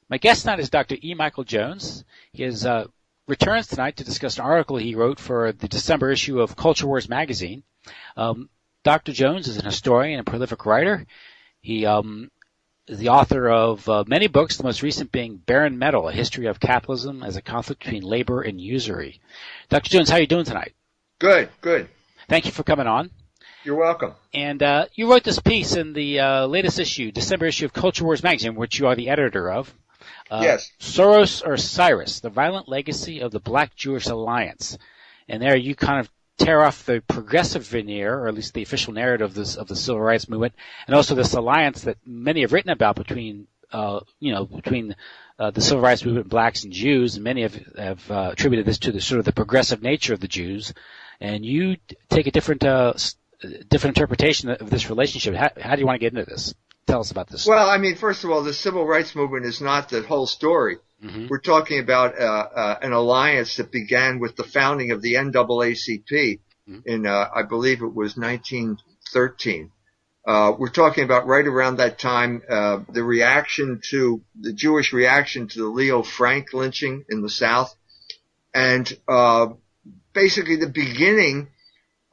My guest tonight is Dr. E. Michael Jones. He returns tonight to discuss an article he wrote for the December issue of Culture Wars magazine. Dr. Jones is an historian and prolific writer. He is the author of many books, the most recent being Barren Metal, A History of Capitalism as a Conflict Between Labor and Usury. Dr. Jones, how are you doing tonight? Good, good. Thank you for coming on. You're welcome. And you wrote this piece in the latest issue, December issue of Culture Wars magazine, which you are the editor of. Yes. Soros or Cyrus, the Violent Legacy of the Black-Jewish Alliance. And there you kind of tear off the progressive veneer, or at least the official narrative of the civil rights movement, and also this alliance that many have written about between the civil rights movement, blacks and Jews, and many have attributed this to the sort of the progressive nature of the Jews. And you take a different interpretation of this relationship. How do you want to get into this? Tell us about this. Well, I mean, first of all, the civil rights movement is not the whole story. Mm-hmm. We're talking about an alliance that began with the founding of the NAACP in, I believe it was 1913. We're talking about right around that time, the Jewish reaction to the Leo Frank lynching in the South, and basically the beginning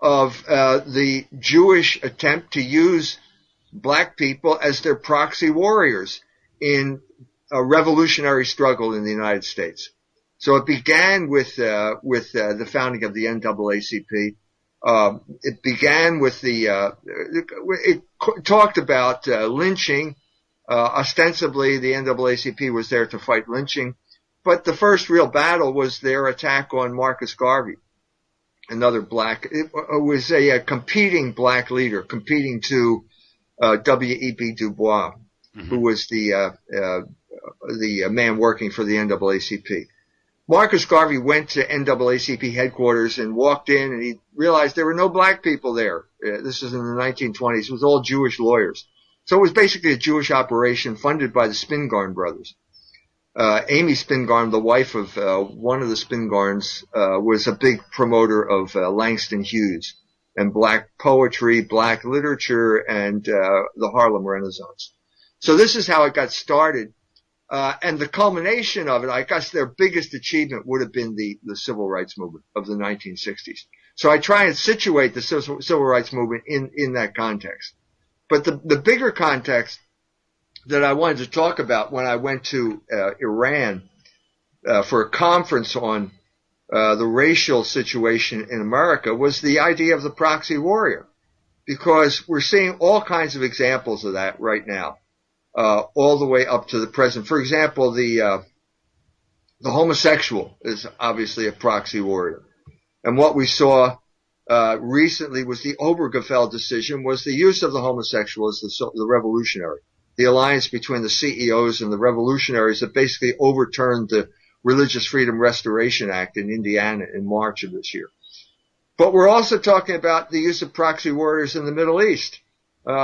of the Jewish attempt to use black people as their proxy warriors in a revolutionary struggle in the United States. So it began with the founding of the NAACP. It began with it talked about lynching. Ostensibly, the NAACP was there to fight lynching, but the first real battle was their attack on Marcus Garvey, another black. It was a competing black leader, competing to W.E.B. Du Bois, who was the man working for the NAACP. Marcus Garvey went to NAACP headquarters and walked in, and he realized there were no black people there. This was in the 1920s. It was all Jewish lawyers. So it was basically a Jewish operation funded by the Spingarn brothers. Amy Spingarn, the wife of one of the Spingarns, was a big promoter of Langston Hughes and black poetry, black literature, and the Harlem Renaissance. So this is how it got started. And the culmination of it, I guess their biggest achievement would have been the civil rights movement of the 1960s. So I try and situate the civil rights movement in that context. But the bigger context that I wanted to talk about when I went to Iran for a conference on the racial situation in America was the idea of the proxy warrior, because we're seeing all kinds of examples of that right now, all the way up to the present. For example, the homosexual is obviously a proxy warrior, and what we saw recently was the Obergefell decision, was the use of the homosexual as the revolutionary, the alliance between the CEOs and the revolutionaries that basically overturned the Religious Freedom Restoration Act in Indiana in March of this year. But we're also talking about the use of proxy warriors in the Middle East.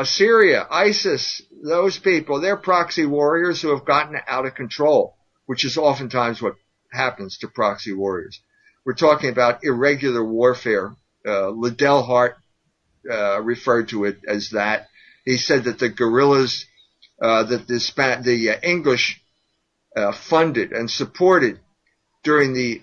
Syria, ISIS, those people, they're proxy warriors who have gotten out of control, which is oftentimes what happens to proxy warriors. We're talking about irregular warfare. Liddell Hart referred to it as that. He said that the guerrillas that the English funded and supported during the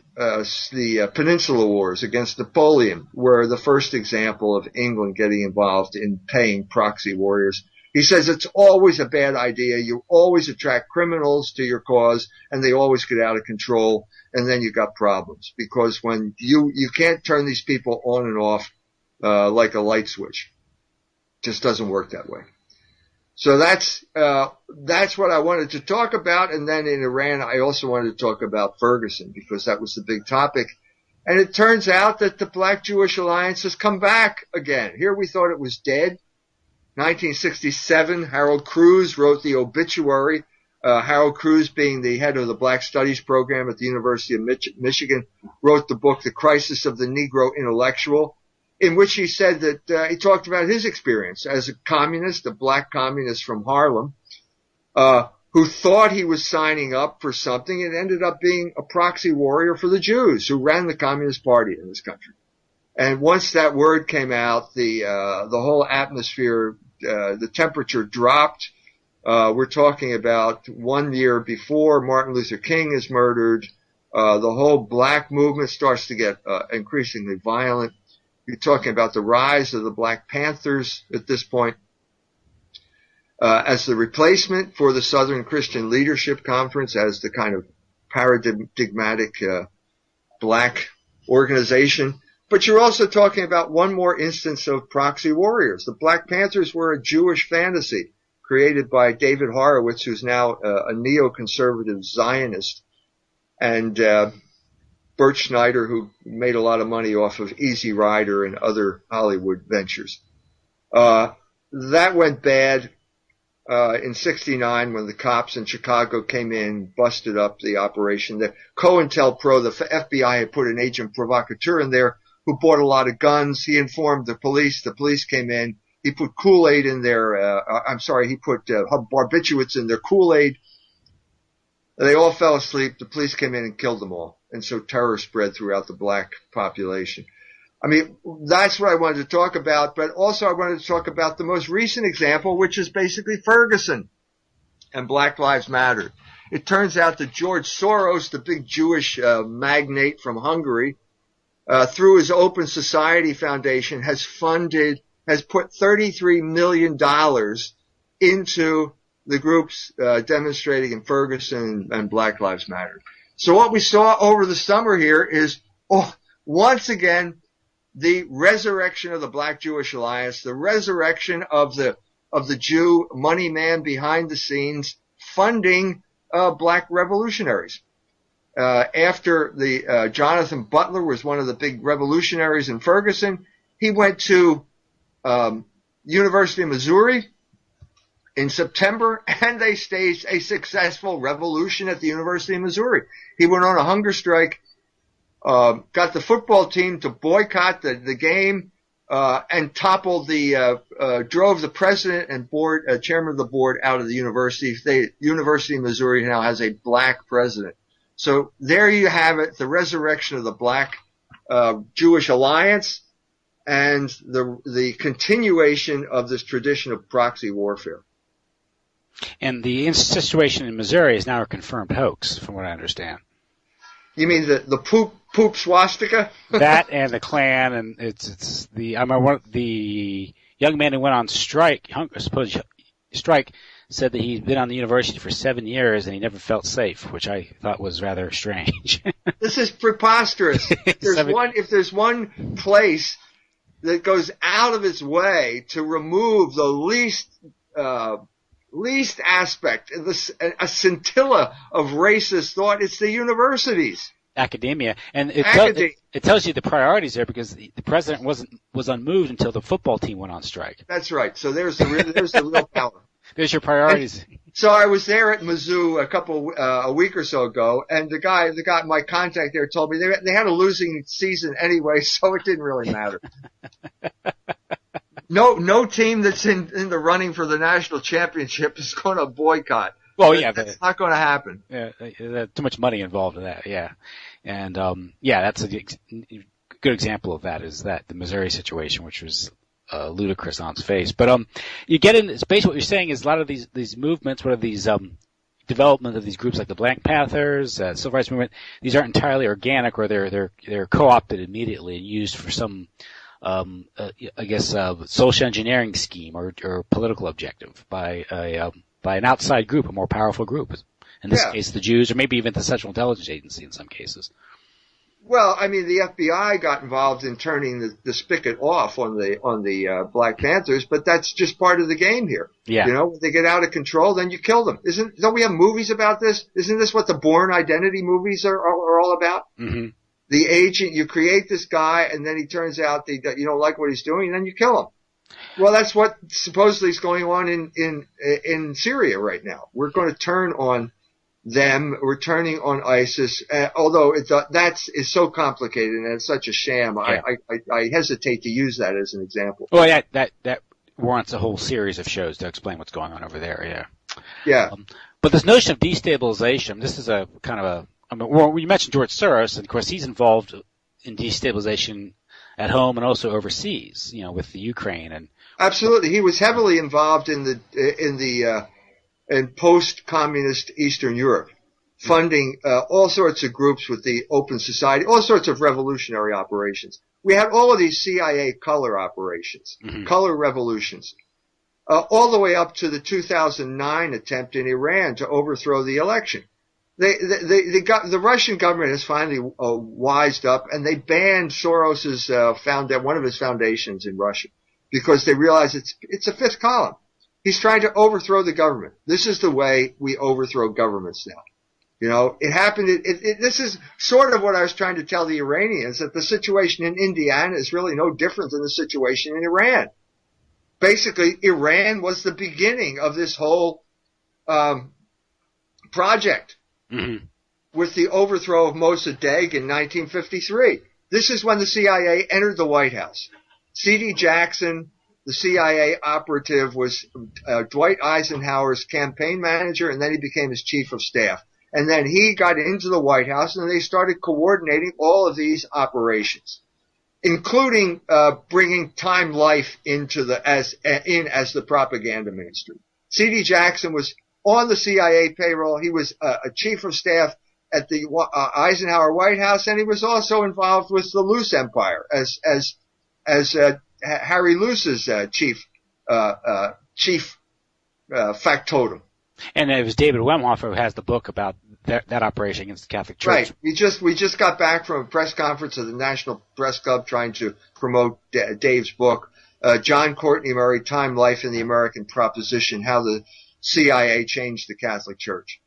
Peninsula Wars against Napoleon were the first example of England getting involved in paying proxy warriors. He says it's always a bad idea. You always attract criminals to your cause, and they always get out of control, and then you got problems, because when you can't turn these people on and off like a light switch. It just doesn't work that way. So that's what I wanted to talk about. And then in Iran, I also wanted to talk about Ferguson, because that was the big topic. And it turns out that the Black-Jewish Alliance has come back again. Here we thought it was dead. 1967, Harold Cruse wrote the obituary. Harold Cruse, being the head of the Black Studies program at the University of Michigan, wrote the book, The Crisis of the Negro Intellectual, in which he said that he talked about his experience as a communist, a black communist from Harlem, who thought he was signing up for something and ended up being a proxy warrior for the Jews who ran the Communist Party in this country. And once that word came out, the whole atmosphere, the temperature dropped. We're talking about 1 year before Martin Luther King is murdered. The whole black movement starts to get increasingly violent. You're talking about the rise of the Black Panthers at this point as the replacement for the Southern Christian Leadership Conference as the kind of paradigmatic black organization. But you're also talking about one more instance of proxy warriors. The Black Panthers were a Jewish fantasy created by David Horowitz, who's now a neoconservative Zionist, and Bert Schneider, who made a lot of money off of Easy Rider and other Hollywood ventures. That went bad in '69 when the cops in Chicago came in, busted up the operation. The COINTELPRO, the FBI, had put an agent provocateur in there who bought a lot of guns. He informed the police. The police came in. He put Kool-Aid in their, he put barbiturates in their Kool-Aid. They all fell asleep. The police came in and killed them all. And so terror spread throughout the black population. I mean, that's what I wanted to talk about, but also I wanted to talk about the most recent example, which is basically Ferguson and Black Lives Matter. It turns out that George Soros, the big Jewish magnate from Hungary, through his Open Society Foundation, has put $33 million into the groups demonstrating in Ferguson and Black Lives Matter. So what we saw over the summer here is, once again, the resurrection of the Black Jewish Alliance, the resurrection of the Jew money man behind the scenes funding black revolutionaries. After the Jonathan Butler was one of the big revolutionaries in Ferguson, he went to University of Missouri in September, and they staged a successful revolution at the University of Missouri. He went on a hunger strike, got the football team to boycott the game, and toppled drove the president and chairman of the board out of the university. The University of Missouri now has a black president. So there you have it, the resurrection of the Black Jewish Alliance and the continuation of this tradition of proxy warfare. And the situation in Missouri is now a confirmed hoax, from what I understand. You mean the poop swastika? That and the Klan, and it's the young man who went on strike, said that he'd been on the university for 7 years and he never felt safe, which I thought was rather strange. This is preposterous. If there's one place that goes out of its way to remove the least aspect, a scintilla of racist thought, it's the universities. Academia. And it tells you the priorities there, because the president was unmoved until the football team went on strike. That's right. So there's the real power. There's your priorities. And so I was there at Mizzou a week or so ago, and the guy, my contact there told me they had a losing season anyway, so it didn't really matter. No team that's in the running for the national championship is going to boycott. Well, yeah, that's not going to happen. Yeah, there's too much money involved in that. Yeah, and that's a good example of that. Is that the Missouri situation, which was ludicrous on its face. But you get in space. What you're saying is a lot of these movements, what are these development of these groups like the Black Panthers, Civil Rights Movement. These aren't entirely organic, or they're co-opted immediately and used for some social engineering scheme or political objective by an outside group, a more powerful group. In this case, the Jews, or maybe even the Central Intelligence Agency in some cases. Well, I mean, the FBI got involved in turning the spigot off on the Black Panthers, but that's just part of the game here. Yeah. You know, when they get out of control, then you kill them. Don't we have movies about this? Isn't this what the Bourne Identity movies are all about? Mm-hmm. The agent, you create this guy, and then he turns out that you don't like what he's doing, and then you kill him. Well, that's what supposedly is going on in Syria right now. We're going to turn on them. We're turning on ISIS, although that is so complicated and it's such a sham. Yeah. I hesitate to use that as an example. Well, yeah, that warrants a whole series of shows to explain what's going on over there. Yeah. Yeah. But this notion of destabilization, this is a kind of you mentioned George Soros, and of course he's involved in destabilization at home and also overseas, with the Ukraine and. Absolutely. He was heavily involved in the in post-communist Eastern Europe, funding all sorts of groups with the Open Society, all sorts of revolutionary operations. We had all of these CIA color operations, color revolutions, all the way up to the 2009 attempt in Iran to overthrow the election. The Russian government has finally wised up, and they banned Soros's one of his foundations in Russia because they realize it's a fifth column. He's trying to overthrow the government. This is the way we overthrow governments now. You know, it happened. This is sort of what I was trying to tell the Iranians, that the situation in Indiana is really no different than the situation in Iran. Basically, Iran was the beginning of this whole project with the overthrow of Mossadegh in 1953. This is when the CIA entered the White House. C.D. Jackson, the CIA operative, was Dwight Eisenhower's campaign manager, and then he became his chief of staff. And then he got into the White House, and they started coordinating all of these operations, including bringing Time Life into as the propaganda ministry. C.D. Jackson was on the CIA payroll. He was a chief of staff at the Eisenhower White House, and he was also involved with the Luce Empire as Harry Luce's chief factotum. And it was David Wemhoff who has the book about that operation against the Catholic Church. Right. We just got back from a press conference of the National Press Club trying to promote Dave's book, John Courtney Murray, Time, Life, and the American Proposition, How the CIA Changed the Catholic Church.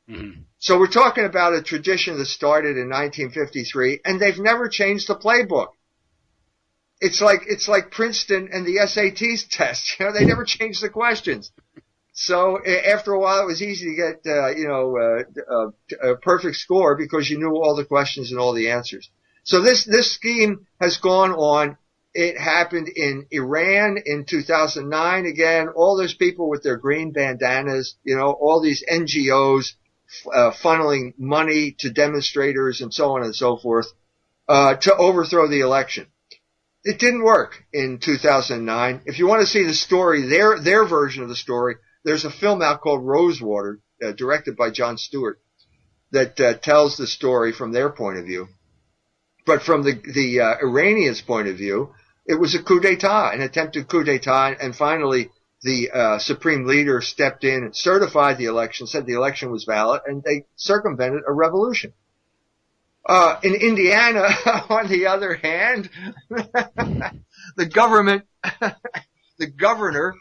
So we're talking about a tradition that started in 1953, and they've never changed the playbook. It's like Princeton and the SATs test. You know, they never changed the questions. So after a while, it was easy to get, a perfect score because you knew all the questions and all the answers. So this scheme has gone on. It happened in Iran in 2009. Again, all those people with their green bandanas, you know, all these NGOs funneling money to demonstrators and so on and so forth, to overthrow the election. It didn't work in 2009. If you want to see the story, their version of the story, there's a film out called Rosewater, directed by Jon Stewart, that tells the story from their point of view. But from the Iranians' point of view, it was a coup d'etat, an attempted coup d'etat, and finally the supreme leader stepped in and certified the election, said the election was valid, and they circumvented a revolution. In Indiana, on the other hand, the governor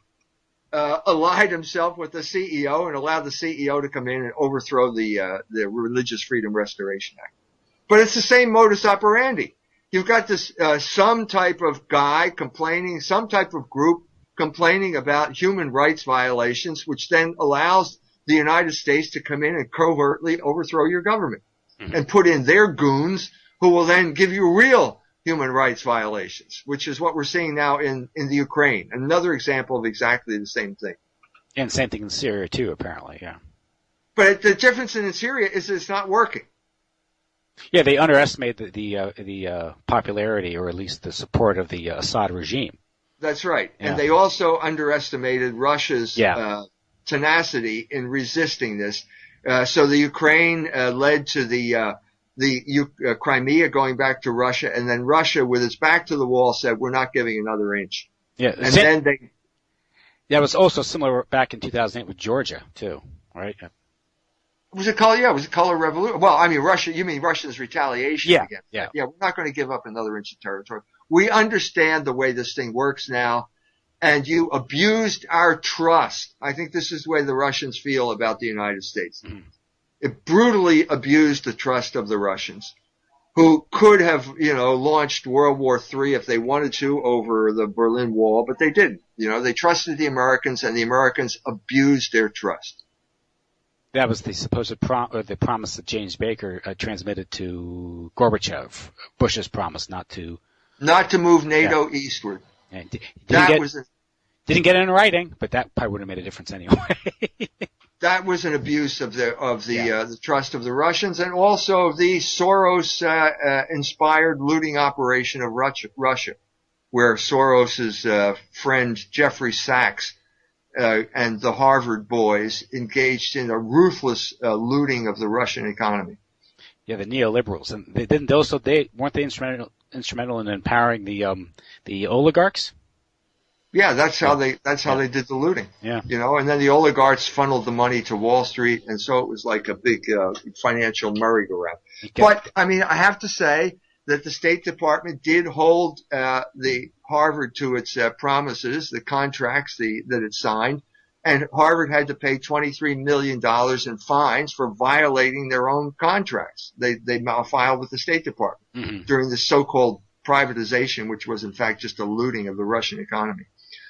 allied himself with the CEO and allowed the CEO to come in and overthrow the Religious Freedom Restoration Act. But it's the same modus operandi. You've got this some type of guy complaining, some type of group complaining about human rights violations, which then allows the United States to come in and covertly overthrow your government and put in their goons who will then give you real human rights violations, which is what we're seeing now in the Ukraine. Another example of exactly the same thing. And same thing in Syria too, apparently, yeah. But the difference in Syria is that it's not working. Yeah, they underestimate the popularity, or at least the support of the Assad regime. That's right. Yeah. And they also underestimated Russia's tenacity in resisting this. So the Ukraine led to the Crimea going back to Russia, and then Russia, with its back to the wall, said, we're not giving another inch. Yeah, and then they... That was also similar back in 2008 with Georgia, too, right? Was it color revolution? Well, I mean, you mean Russia's retaliation against that. Yeah, we're not going to give up another inch of territory. We understand the way this thing works now, and you abused our trust. I think this is the way the Russians feel about the United States. It brutally abused the trust of the Russians, who could have, launched World War III if they wanted to over the Berlin Wall, but they didn't. They trusted the Americans, and the Americans abused their trust. That was the supposed the promise that James Baker transmitted to Gorbachev, Bush's promise not to move NATO eastward. And didn't get it in writing, but that probably would have made a difference anyway. That was an abuse of the trust of the Russians, and also the Soros inspired looting operation of Russia, where Soros's friend Jeffrey Sachs and the Harvard boys engaged in a ruthless looting of the Russian economy. Yeah, the neoliberals, and weren't they instrumental in empowering the oligarchs? Yeah, that's how they did the looting. Yeah. And then the oligarchs funneled the money to Wall Street, and so it was like a big financial merry-go-round. Okay. But I mean, I have to say that the State Department did hold the Harvard to its promises, the contracts that it signed, and Harvard had to pay $23 million in fines for violating their own contracts. They filed with the State Department during the so-called privatization, which was in fact just a looting of the Russian economy.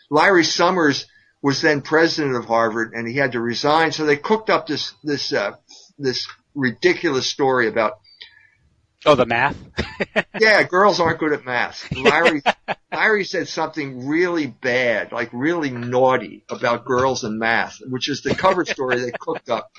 Larry Summers was then president of Harvard, and he had to resign. So they cooked up this ridiculous story about the math. Yeah, girls aren't good at math. Larry said something really bad, like really naughty about girls and math, which is the cover story they cooked up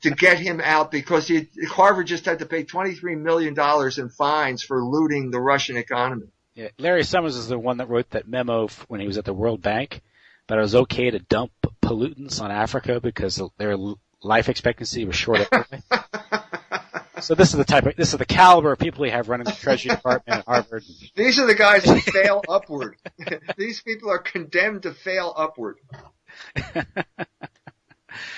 to get him out because Harvard just had to pay $23 million in fines for looting the Russian economy. Yeah, Larry Summers is the one that wrote that memo when he was at the World Bank, but it was okay to dump pollutants on Africa because their life expectancy was short anyway. So this is the caliber of people we have running the Treasury Department at Harvard. These are the guys who fail upward. These people are condemned to fail upward.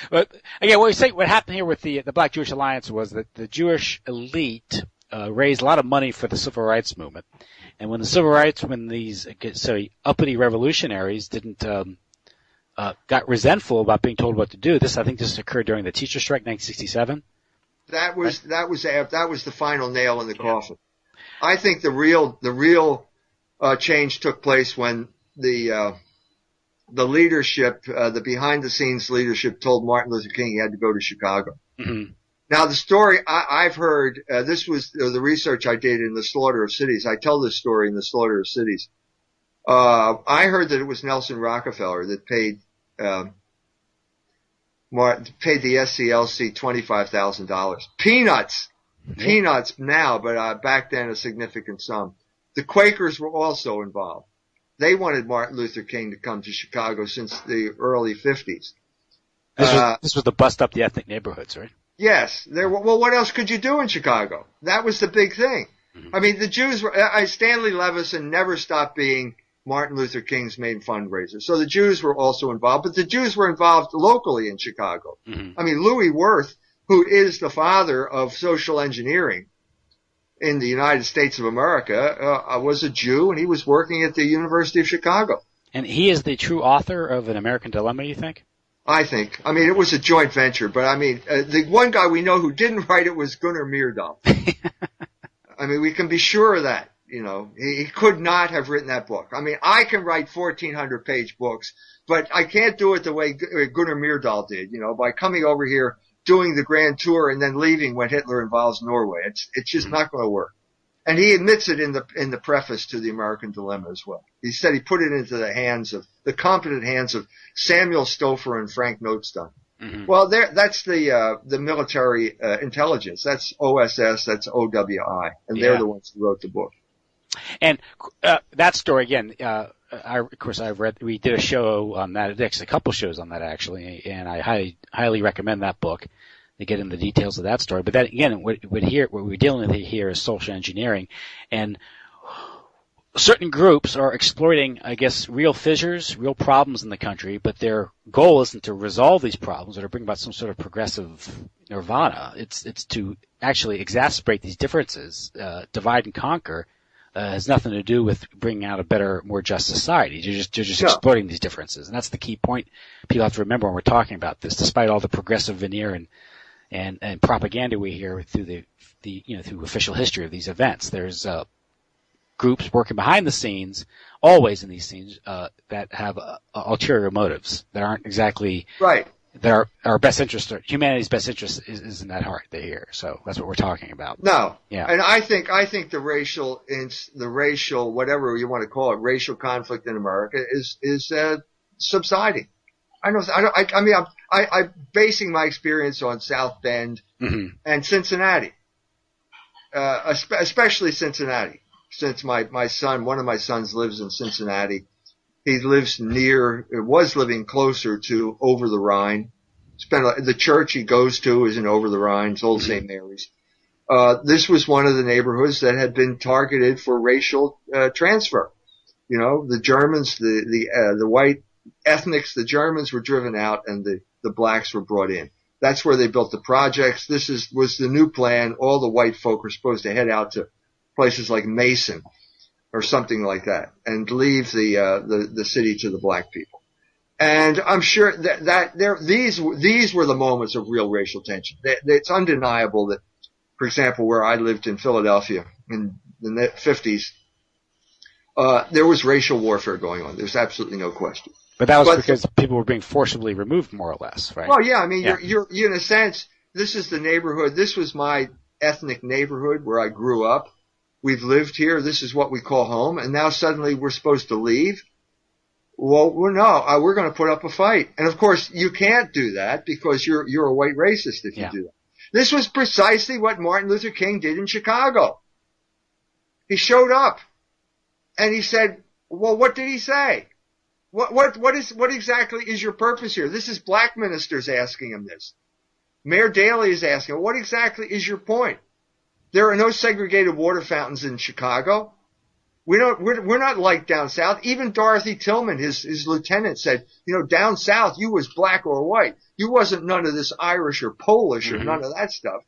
But again, what happened here with the Black Jewish Alliance was that the Jewish elite raised a lot of money for the civil rights movement, and when these uppity revolutionaries got resentful about being told what to do, I think this occurred during the teacher strike, 1967. That was the final nail in the coffin. I think the real change took place when the leadership, the behind the scenes leadership, told Martin Luther King he had to go to Chicago. Mm-hmm. Now the story I've heard, this was the research I did in The Slaughter of Cities. I tell this story in The Slaughter of Cities. I heard that it was Nelson Rockefeller that paid the SCLC $25,000. Peanuts now, but back then a significant sum. The Quakers were also involved. They wanted Martin Luther King to come to Chicago since the early 50s. This was to bust up the ethnic neighborhoods, right? Yes. Well, what else could you do in Chicago? That was the big thing. Mm-hmm. I mean, the Jews were, Stanley Levison never stopped being Martin Luther King's main fundraiser. So the Jews were also involved, but the Jews were involved locally in Chicago. Mm-hmm. I mean, Louis Wirth, who is the father of social engineering in the United States of America, was a Jew, and he was working at the University of Chicago. And he is the true author of An American Dilemma, you think? I think. I mean, it was a joint venture, but I mean, the one guy we know who didn't write it was Gunnar Myrdal. I mean, we can be sure of that. He could not have written that book. I mean, I can write 1,400-page books, but I can't do it the way Gunnar Myrdal did, by coming over here, doing the grand tour, and then leaving when Hitler involves Norway. It's just not going to work. And he admits it in the preface to The American Dilemma as well. He said he put it into the competent hands of Samuel Stouffer and Frank Notstein. Mm-hmm. Well, that's the military intelligence. That's OSS. That's OWI, and they're the ones who wrote the book. And that story again. We did a show on that. Actually, a couple shows on that actually, and I highly recommend that book to get into the details of that story. But that again, what we're dealing with here is social engineering, and certain groups are exploiting, I guess, real fissures, real problems in the country, but their goal isn't to resolve these problems or to bring about some sort of progressive nirvana. It's to actually exacerbate these differences, divide and conquer. Has nothing to do with bringing out a better, more just society. You're just exploiting these differences, and that's the key point people have to remember when we're talking about this. Despite all the progressive veneer and propaganda we hear through through official history of these events, there's groups working behind the scenes, always in these scenes, that have ulterior motives that aren't exactly right. That our best interest, or humanity's best interest, isn't that hard to hear. So that's what we're talking about. No, yeah, and I think the racial, whatever you want to call it, racial conflict in America is subsiding. I'm basing my experience on South Bend and Cincinnati, especially Cincinnati, since one of my sons lives in Cincinnati. He was living closer to Over the Rhine. The church he goes to is in Over the Rhine. It's Old St. Mary's. This was one of the neighborhoods that had been targeted for racial transfer. You know, the Germans, the white ethnics, the Germans were driven out, and the blacks were brought in. That's where they built the projects. Was the new plan. All the white folk were supposed to head out to places like Mason or something like that, and leave the city to the black people. And I'm sure these were the moments of real racial tension. It's undeniable that, for example, where I lived in Philadelphia in the 50s, there was racial warfare going on. There's absolutely no question. But that was because people were being forcibly removed, more or less, right? Well, yeah. I mean, you're in a sense, this is the neighborhood. This was my ethnic neighborhood where I grew up. We've lived here. This is what we call home. And now suddenly we're supposed to leave. Well, we're going to put up a fight. And of course, you can't do that because you're a white racist if you do that. This was precisely what Martin Luther King did in Chicago. He showed up and he said, well, what did he say? What exactly is your purpose here? This is black ministers asking him this. Mayor Daley is asking him, what exactly is your point? There are no segregated water fountains in Chicago. We're not like down south. Even Dorothy Tillman, his lieutenant, said, you know, down south you was black or white. You wasn't none of this Irish or Polish or none of that stuff.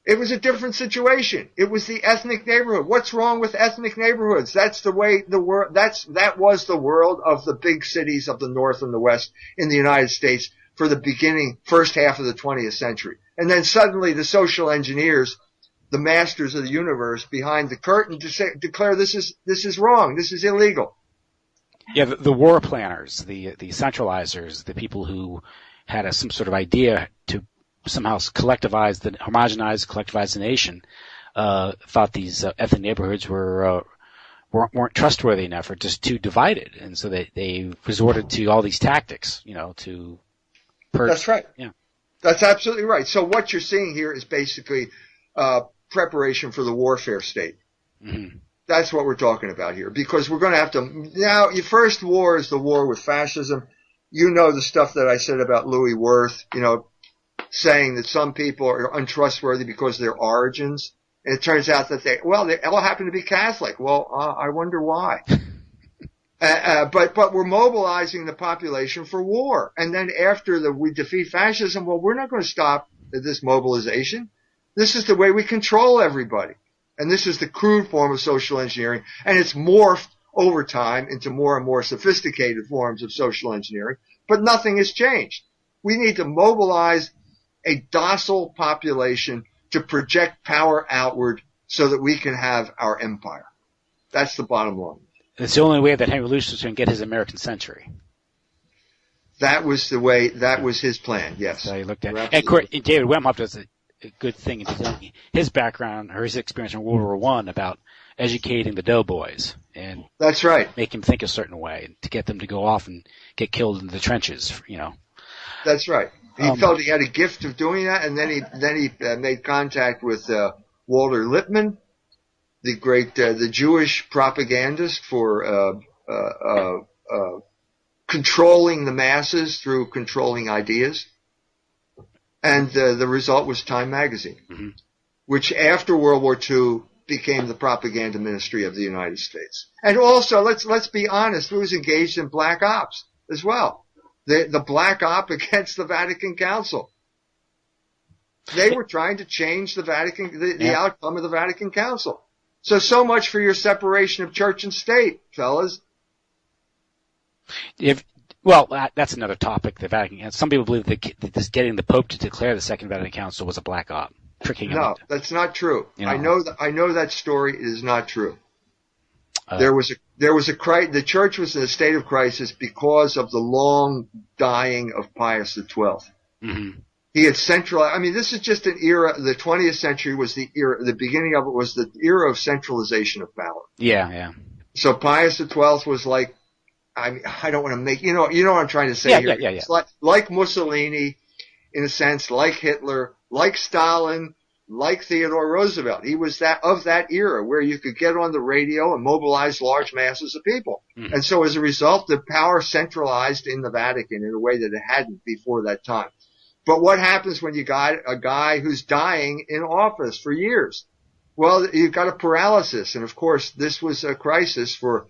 It was a different situation. It was the ethnic neighborhood. What's wrong with ethnic neighborhoods? That's the way the world. That was the world of the big cities of the North and the West in the United States for the first half of the 20th century. And then suddenly the social engineers, the masters of the universe behind the curtain, declare this is wrong. This is illegal. Yeah, the war planners, the centralizers, the people who had some sort of idea to somehow homogenize, collectivize the nation, thought these ethnic neighborhoods weren't trustworthy enough or just too divided, and so they resorted to all these tactics, you know, to purge. That's right. Yeah, that's absolutely right. So what you're seeing here is basically preparation for the warfare state. Mm-hmm. That's what we're talking about here, because we're going to have to now. Your first war is the war with fascism. You know the stuff that I said about Louis Wirth, you know, saying that some people are untrustworthy because of their origins. And it turns out that they all happen to be Catholic. Well, I wonder why. But we're mobilizing the population for war. And then after we defeat fascism, well, we're not going to stop this mobilization. This is the way we control everybody. And this is the crude form of social engineering. And it's morphed over time into more and more sophisticated forms of social engineering. But nothing has changed. We need to mobilize a docile population to project power outward so that we can have our empire. That's the bottom line. It's the only way that Henry Luce was going to get his American century. That was the way. That was his plan. Yes. So he looked at. And of course, David Wemhoff does a good thing in telling his background or his experience in World War I about educating the doughboys and that's right. Make them think a certain way to get them to go off and get killed in the trenches. You know. That's right. He felt he had a gift of doing that, and then he made contact with Walter Lippmann, the great the Jewish propagandist for controlling the masses through controlling ideas, and the result was Time magazine, which after World War II became the propaganda ministry of the United States. And also, let's be honest, it was engaged in black ops as well. The black op against the Vatican Council. They were trying to change the outcome of the Vatican Council. So much for your separation of church and state, fellas. That's another topic. The Vatican. Some people believe that this getting the Pope to declare the Second Vatican Council was a black op, tricking him. No, that's not true. You know. I know that story is not true. The church was in a state of crisis because of the long dying of Pius XII. Mm-hmm. He had centralized. I mean, this is just an era. The 20th century was the era. The beginning of it was the era of centralization of power. Yeah, yeah. So Pius XII was like, I don't want to make, you know what I'm trying to say here. Yeah. It's like Mussolini, in a sense, like Hitler, like Stalin, like Theodore Roosevelt. He was of that era where you could get on the radio and mobilize large masses of people. Mm-hmm. And so as a result, the power centralized in the Vatican in a way that it hadn't before that time. But what happens when you got a guy who's dying in office for years? Well, you've got a paralysis. And of course, this was a crisis for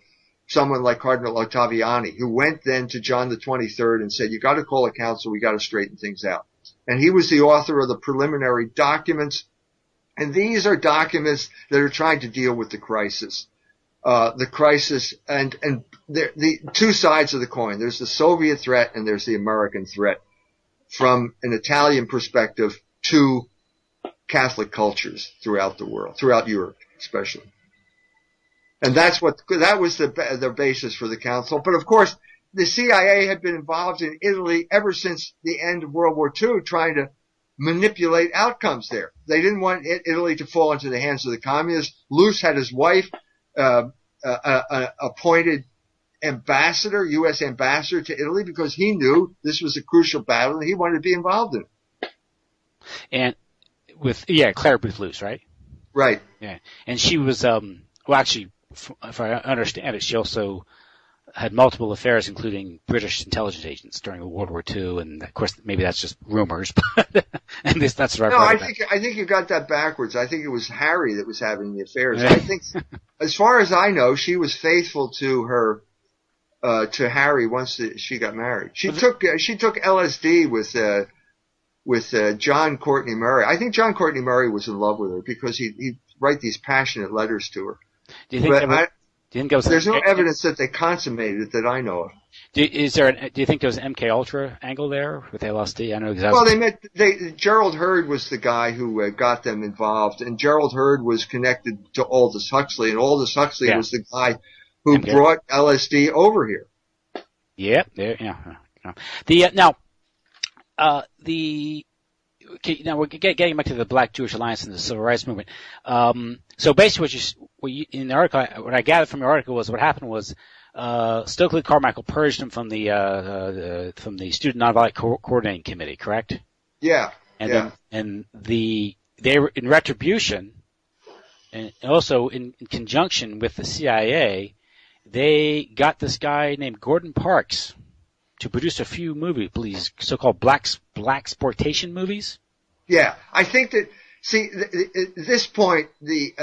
someone like Cardinal Ottaviani, who went then to John the 23rd and said, you got to call a council. We got to straighten things out. And he was the author of the preliminary documents. And these are documents that are trying to deal with the crisis. The crisis and the two sides of the coin. There's the Soviet threat and there's the American threat from an Italian perspective to Catholic cultures throughout the world, throughout Europe especially. And that was the basis for the council. But of course, the CIA had been involved in Italy ever since the end of World War II, trying to manipulate outcomes there. They didn't want Italy to fall into the hands of the communists. Luce had his wife appointed ambassador, U.S. ambassador to Italy, because he knew this was a crucial battle and he wanted to be involved in it. And Claire Booth Luce, right? Right. Yeah. And she was, actually, if I understand it, she also had multiple affairs, including British intelligence agents during World War II, and of course, maybe that's just rumors, but and that's what I think you got that backwards. I think it was Harry that was having the affairs. I think, as far as I know, she was faithful to Harry once she got married. She took LSD with John Courtney Murray. I think John Courtney Murray was in love with her because he'd write these passionate letters to her. Do you think there's no evidence that they consummated it that I know of. Do you think there was an MK Ultra angle there with LSD? I know exactly. Gerald Hurd was the guy who got them involved, and Gerald Hurd was connected to Aldous Huxley, and Aldous Huxley was the guy who brought LSD over here. Yeah. Now we're getting back to the Black Jewish Alliance and the Civil Rights Movement. So basically, in the article, what I gathered from your article was what happened was Stokely Carmichael purged him from the Student Nonviolent Coordinating Committee, correct? Yeah. They were in retribution, and also in conjunction with the CIA, they got this guy named Gordon Parks to produce a few movies, please, so-called blaxploitation movies. Yeah, I think that. See, at this point, the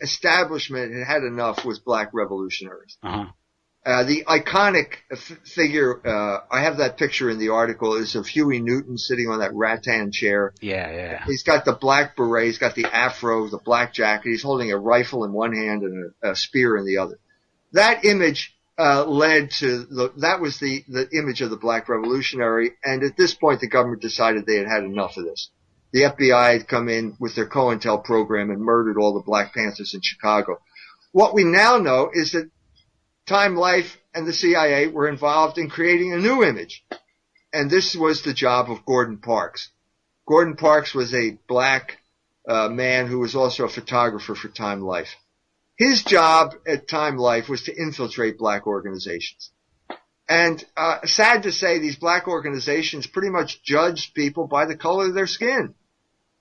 establishment had enough with black revolutionaries. Uh-huh. The iconic figure, I have that picture in the article, is of Huey Newton sitting on that rattan chair. Yeah. He's got the black beret, he's got the afro, the black jacket, he's holding a rifle in one hand and a spear in the other. That image led to that was the image of the black revolutionary, and at this point the government decided they had enough of this. The FBI had come in with their COINTEL program and murdered all the Black Panthers in Chicago. What we now know is that Time Life and the CIA were involved in creating a new image. And this was the job of Gordon Parks. Gordon Parks was a black man who was also a photographer for Time Life. His job at Time Life was to infiltrate black organizations. And sad to say, these black organizations pretty much judged people by the color of their skin.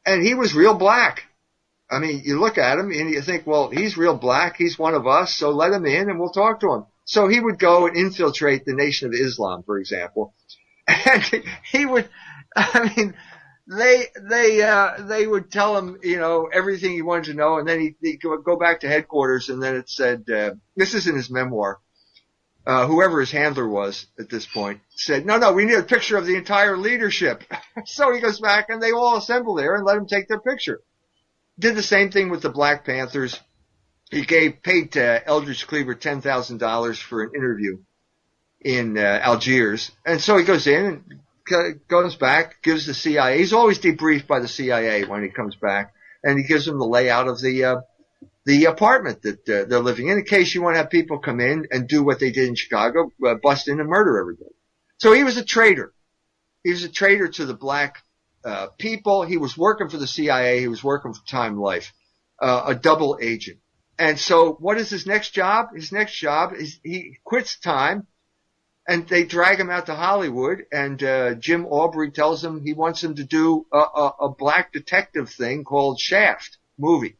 And he was real black. I mean, you look at him and you think, well, he's real black. He's one of us. So let him in and we'll talk to him. So he would go and infiltrate the Nation of Islam, for example. And he would, I mean, they would tell him, everything he wanted to know. And then he'd go back to headquarters and then it said, this is in his memoir. Whoever his handler was at this point said, no, we need a picture of the entire leadership. So he goes back and they all assemble there and let him take their picture. Did the same thing with the Black Panthers. He paid Eldridge Cleaver $10,000 for an interview in Algiers. And so he goes in and goes back, gives the CIA. He's always debriefed by the CIA when he comes back. And he gives them the layout of the apartment that they're living in case you want to have people come in and do what they did in Chicago, bust in and murder everybody. So he was a traitor. He was a traitor to the black people. He was working for the CIA. He was working for Time Life, a double agent. And so what is his next job? His next job is he quits Time, And they drag him out to Hollywood, and Jim Aubrey tells him he wants him to do a black detective thing called Shaft movie.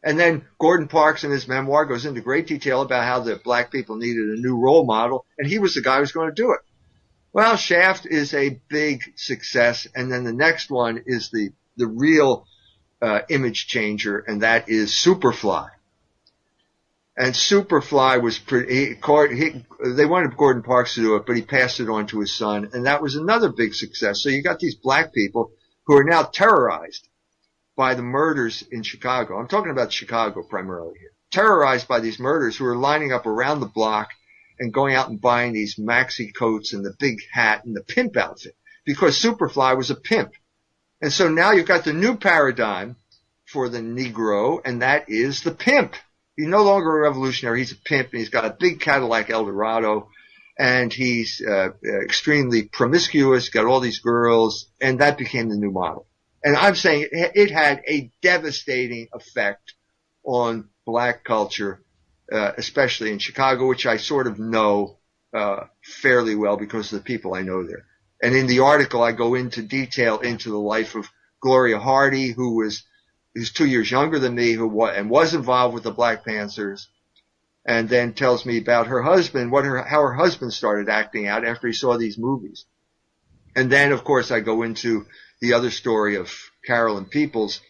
And then Gordon Parks in his memoir goes into great detail about how the black people needed a new role model, and he was the guy who was going to do it. Well, Shaft is a big success, and then the next one is the real image changer, and that is Superfly. And Superfly was they wanted Gordon Parks to do it, but he passed it on to his son, and that was another big success. So you got these black people who are now terrorized by the murders in Chicago. I'm talking about Chicago primarily here. Terrorized by these murders who are lining up around the block and going out and buying these maxi coats and the big hat and the pimp outfit because Superfly was a pimp. And so now you've got the new paradigm for the Negro, and that is the pimp. He's no longer a revolutionary. He's a pimp, and he's got a big Cadillac Eldorado, and he's extremely promiscuous, got all these girls, and that became the new model. And I'm saying it had a devastating effect on black culture, especially in Chicago, which I sort of know fairly well because of the people I know there. And in the article, I go into detail into the life of Gloria Hardy, who's 2 years younger than me, and was involved with the Black Panthers, and then tells me about her husband, how her husband started acting out after he saw these movies. And then, of course, I go into the other story of Carolyn Peoples,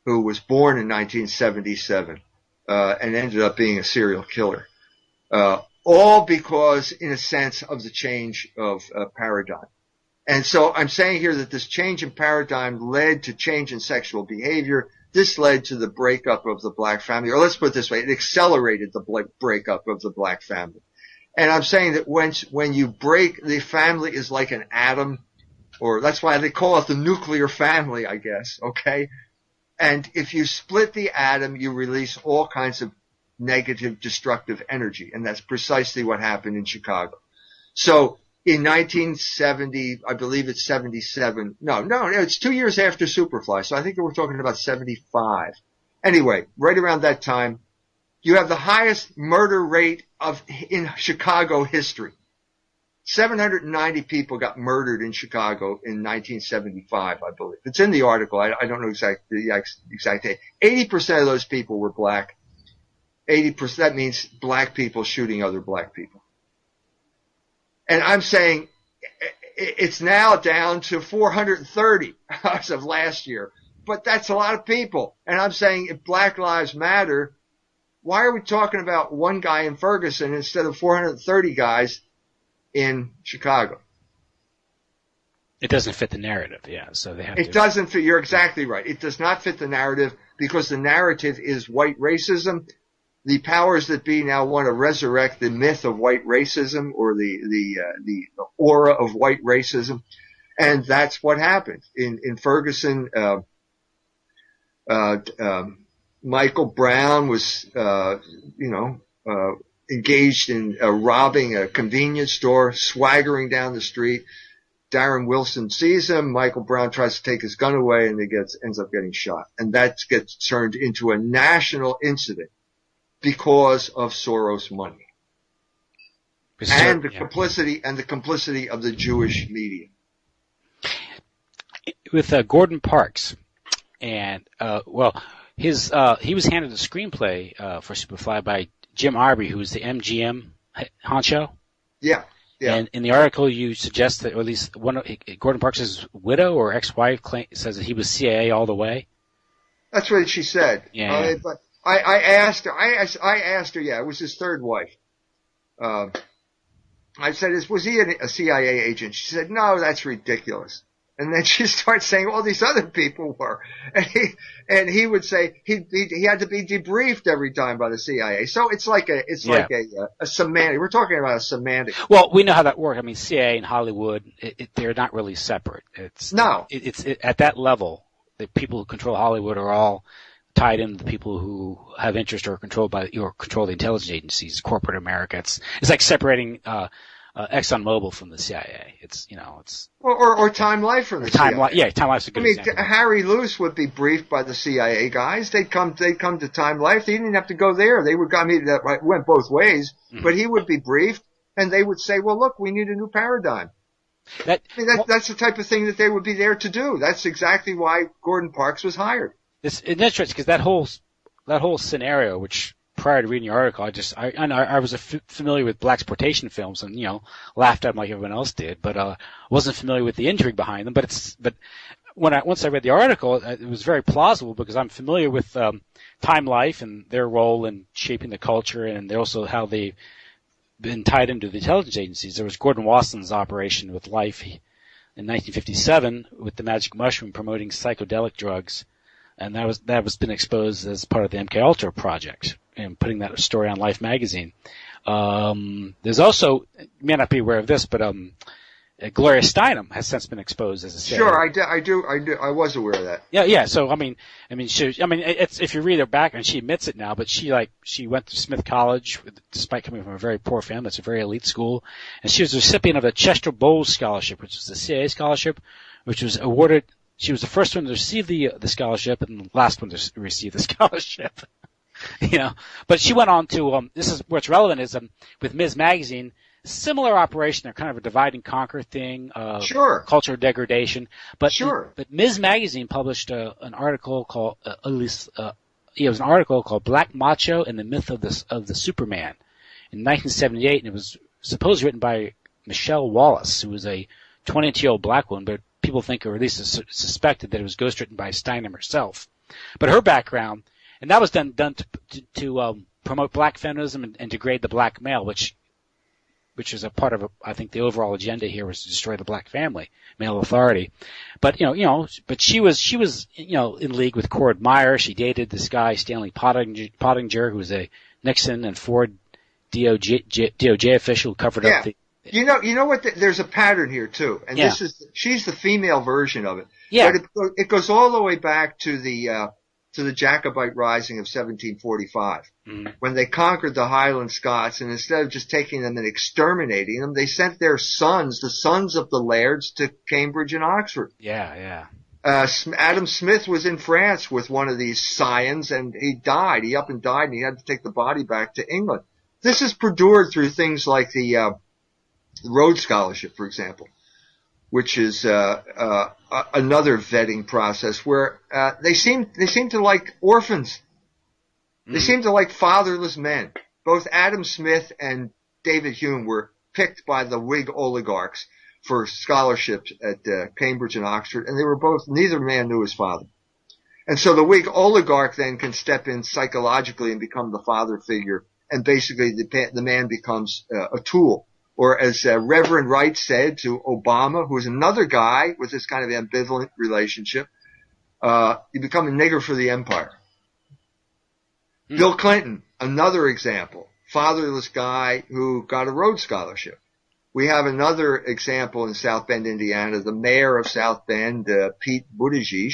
who was born in 1977 and ended up being a serial killer. All because, in a sense, of the change of paradigm. And so I'm saying here that this change in paradigm led to change in sexual behavior. This led to the breakup of the black family, or let's put it this way, it accelerated the breakup of the black family. And I'm saying that when you break, the family is like an atom, or that's why they call it the nuclear family, I guess, okay? And if you split the atom, you release all kinds of negative, destructive energy, and that's precisely what happened in Chicago. So in 1970, I believe it's 77. No, it's 2 years after Superfly. So I think we're talking about 75. Anyway, right around that time, you have the highest murder rate in Chicago history. 790 people got murdered in Chicago in 1975, I believe. It's in the article. I don't know the exact date. 80% of those people were black. 80%, that means black people shooting other black people. And I'm saying it's now down to 430 as of last year. But that's a lot of people. And I'm saying if Black Lives Matter, why are we talking about one guy in Ferguson instead of 430 guys in Chicago? It doesn't fit the narrative, yeah. So they have It doesn't fit. You're exactly right. It does not fit the narrative because the narrative is white racism. The powers that be now want to resurrect the myth of white racism or the aura of white racism. And that's what happened. In Ferguson, Michael Brown was, engaged in robbing a convenience store, swaggering down the street. Darren Wilson sees him. Michael Brown tries to take his gun away and ends up getting shot. And that gets turned into a national incident because of Soros money. And the complicity of the Jewish media. With Gordon Parks, and he was handed a screenplay for Superfly by Jim Arbery, who was the MGM honcho. Yeah. And in the article, you suggest that, or at least Gordon Parks' widow or ex-wife says that he was CIA all the way. That's what she said. Yeah. But I asked her. I asked her. Yeah, it was his third wife. I said, "Was he a CIA agent?" She said, "No, that's ridiculous." And then she starts saying all these other people were, and he would say he had to be debriefed every time by the CIA. So it's like a semantic. We're talking about a semantic. Well, we know how that works. I mean, CIA and Hollywood, they're not really separate. It's at that level. The people who control Hollywood are all tied into the people who have interest or control the intelligence agencies, corporate America. It's like separating ExxonMobil from the CIA. Or Time Life from the CIA. Time Life's a good example. Harry Lewis would be briefed by the CIA guys. They'd come to Time Life. He didn't have to go there. They went both ways, but he would be briefed. and they would say, well, look, we need a new paradigm. That's the type of thing that they would be there to do. That's exactly why Gordon Parks was hired. It's interesting because that whole scenario, which prior to reading your article, I was familiar with blaxploitation films and laughed at them like everyone else did, but wasn't familiar with the intrigue behind them. But once I read the article, it was very plausible because I'm familiar with Time Life and their role in shaping the culture, and also how they've been tied into the intelligence agencies. There was Gordon Wasson's operation with Life in 1957 with the magic mushroom promoting psychedelic drugs, and that was been exposed as part of the MKUltra project and putting that story on Life magazine. There's also, you may not be aware of this, but Gloria Steinem has since been exposed as a CIA. Sure, I do. I was aware of that. Yeah. So it's if you read her back, and she admits it now, but she went to Smith College despite coming from a very poor family. It's a very elite school, and she was a recipient of a Chester Bowles Scholarship, which is a CIA scholarship, which was awarded. She was the first one to receive the scholarship and the last one to receive the scholarship. But she went on to this is what's relevant is with Ms. Magazine. Similar operation, they're kind of a divide and conquer thing, sure. Culture degradation. But sure. But Ms. Magazine published an article called it was an article called "Black Macho and the Myth of the Superman" in 1978, and it was supposedly written by Michelle Wallace, who was a 22-year-old black woman, but people think, or at least suspected, that it was ghostwritten by Steinem herself. But her background, and that was done to promote black feminism and degrade the black male, which is a part of I think the overall agenda here was to destroy the black family, male authority. But but she was in league with Cord Meyer. She dated this guy Stanley Pottinger, who was a Nixon and Ford DOJ official who covered up the. You know what? There's a pattern here too, and she's the female version of it. Yeah, but it goes all the way back to the Jacobite Rising of 1745, when they conquered the Highland Scots, and instead of just taking them and exterminating them, they sent their sons, the sons of the lairds, to Cambridge and Oxford. Yeah. Adam Smith was in France with one of these scions, and he died. He up and died, and he had to take the body back to England. This is perdured through things like the Rhodes Scholarship, for example, which is another vetting process where they seem to like orphans. They seem to like fatherless men. Both Adam Smith and David Hume were picked by the Whig oligarchs for scholarships at Cambridge and Oxford, and they were both, neither man knew his father. And so the Whig oligarch then can step in psychologically and become the father figure, and basically the man becomes a tool. Or as Reverend Wright said to Obama, who is another guy with this kind of ambivalent relationship, you become a nigger for the empire. Bill Clinton, another example, fatherless guy who got a Rhodes Scholarship. We have another example in South Bend, Indiana. The mayor of South Bend, Pete Buttigieg,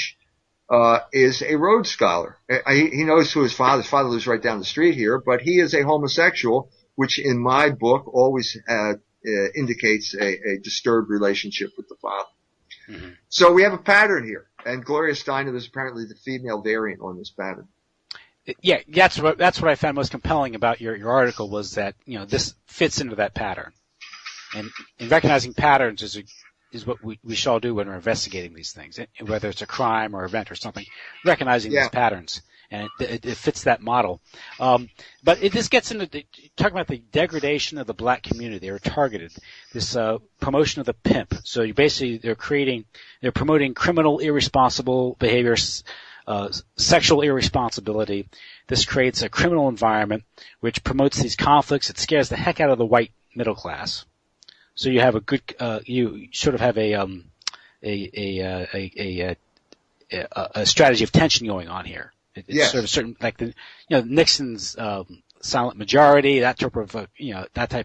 is a Rhodes Scholar. He knows who his father lives right down the street here, but he is a homosexual, which in my book always indicates a disturbed relationship with the father. Mm-hmm. So we have a pattern here, and Gloria Steinem is apparently the female variant on this pattern. Yeah, that's what I found most compelling about your article was that this fits into that pattern, and recognizing patterns is what we should all do when we're investigating these things, whether it's a crime or event or something. Recognizing these patterns. And it fits that model. But this gets into talking about the degradation of the black community. They were targeted. This promotion of the pimp. So they're promoting criminal, irresponsible behaviors, sexual irresponsibility. This creates a criminal environment which promotes these conflicts. It scares the heck out of the white middle class. So you have you sort of have a strategy of tension going on here. It's sort of certain, like Nixon's silent majority, that type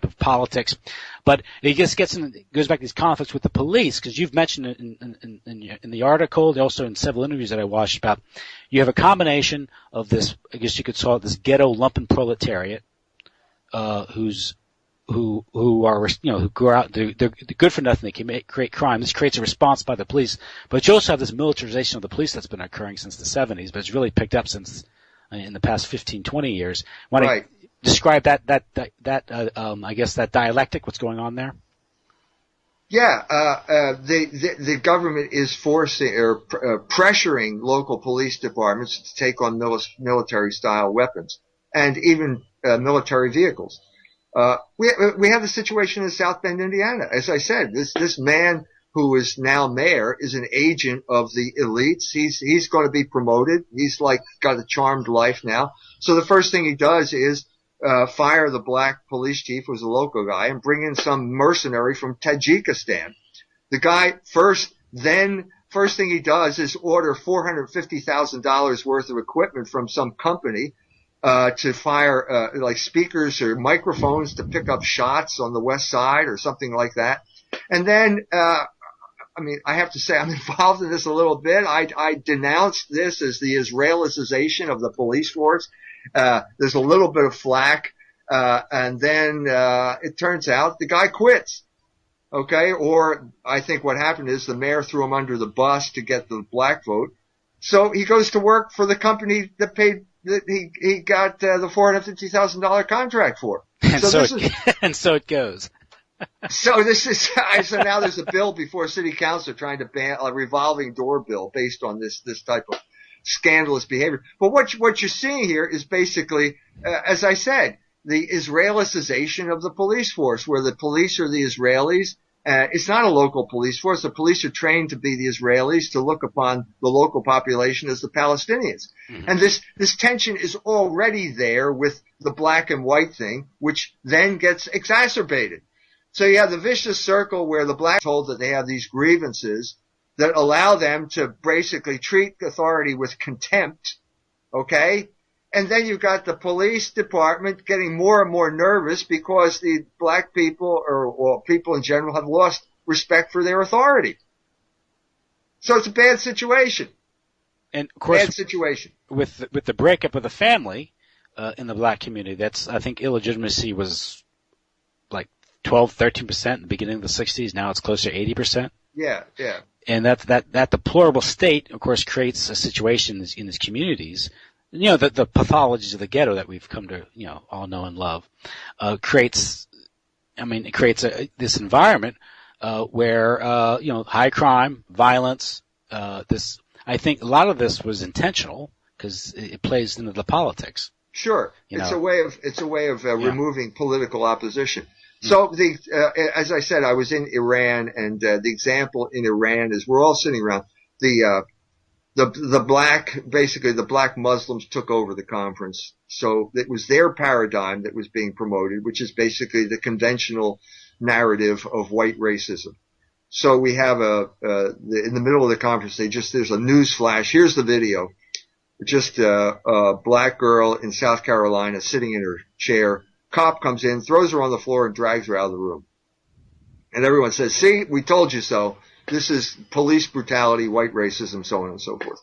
of politics. But it just goes back to these conflicts with the police, because you've mentioned it in the article, also in several interviews that I watched about. You have a combination of this, I guess you could call it this ghetto lumpenproletariat, who go out, they're good for nothing, they can create crime. This creates a response by the police, but you also have this militarization of the police that's been occurring since the 70s, but it's really picked up in the past 15, 20 years. Right. describe I guess that dialectic, what's going on there? Yeah, the government is forcing or pressuring local police departments to take on military-style weapons and even military vehicles. We have the situation in South Bend, Indiana. As I said, this man who is now mayor is an agent of the elites. He's going to be promoted. He's like got a charmed life now. So the first thing he does is fire the black police chief, who's a local guy, and bring in some mercenary from Tajikistan. The guy first thing he does is order $450,000 worth of equipment from some company to fire like speakers or microphones to pick up shots on the west side or something like that. And then I have to say I'm involved in this a little bit. I denounced this as the Israelicization of the police force. There's a little bit of flack, and then it turns out the guy quits. Okay, or I think what happened is the mayor threw him under the bus to get the black vote. So he goes to work for the company that paid that he got the $450,000 contract for. And so it goes. So now there's a bill before City Council trying to ban a revolving door bill based on this type of scandalous behavior. But what you're seeing here is basically, as I said, the Israelicization of the police force, where the police are the Israelis. It's not a local police force. The police are trained to be the Israelis, to look upon the local population as the Palestinians. Mm-hmm. And this tension is already there with the black and white thing, which then gets exacerbated. So you have the vicious circle where the blacks are told that they have these grievances that allow them to basically treat authority with contempt, okay? And then you've got the police department getting more and more nervous because the black people or people in general have lost respect for their authority. So it's a bad situation. And of course, bad situation. With the breakup of the family in the black community, I think illegitimacy was like 12-13% in the beginning of the 60s. Now it's closer to 80%. Yeah. And that deplorable state, of course, creates a situation in these communities. You know, the pathologies of the ghetto that we've come to, all know and love, creates this environment, where, high crime, violence, I think a lot of this was intentional because it plays into the politics. Sure. It's a way of removing political opposition. So as I said, I was in Iran, and the example in Iran is we're all sitting around the black Muslims took over the conference. So it was their paradigm that was being promoted, which is basically the conventional narrative of white racism. So we have in the middle of the conference, there's a news flash. Here's the video. Just a black girl in South Carolina sitting in her chair. Cop comes in, throws her on the floor, and drags her out of the room. And everyone says, see, we told you so. This is police brutality, white racism, so on and so forth.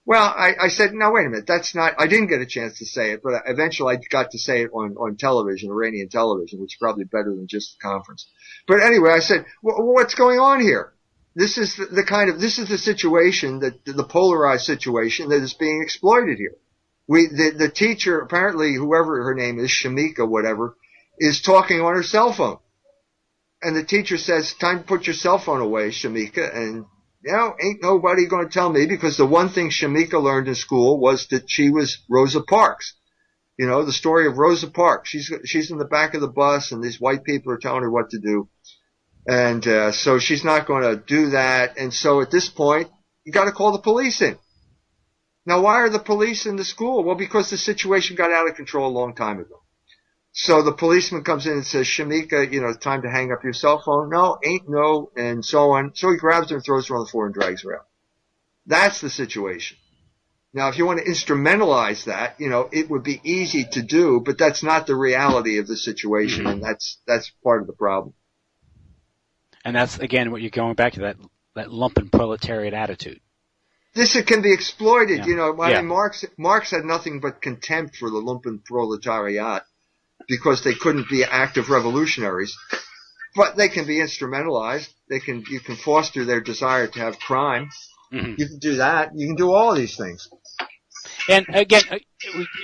Well, I said, no, wait a minute. That's not, I didn't get a chance to say it, but eventually I got to say it on television, Iranian television, which is probably better than just the conference. But anyway, I said, what's going on here? This is the situation the polarized situation that is being exploited here. The teacher, apparently, whoever her name is, Shamika, whatever, is talking on her cell phone. And the teacher says, time to put your cell phone away, Shamika. And, ain't nobody going to tell me, because the one thing Shamika learned in school was that she was Rosa Parks. The story of Rosa Parks. She's in the back of the bus, and these white people are telling her what to do. And so she's not going to do that. And so at this point, you got to call the police in. Now, why are the police in the school? Well, because the situation got out of control a long time ago. So the policeman comes in and says, Shamika, time to hang up your cell phone. No, ain't no, and so on. So he grabs her and throws her on the floor and drags her out. That's the situation. Now, if you want to instrumentalize that, it would be easy to do, but that's not the reality of the situation, and that's part of the problem. And that's, again, what you're going back to, that lumpenproletariat attitude. This can be exploited. Yeah. Marx had nothing but contempt for the lumpenproletariat because they couldn't be active revolutionaries. But they can be instrumentalized. You can foster their desire to have crime. Mm-hmm. You can do that. You can do all these things. And again,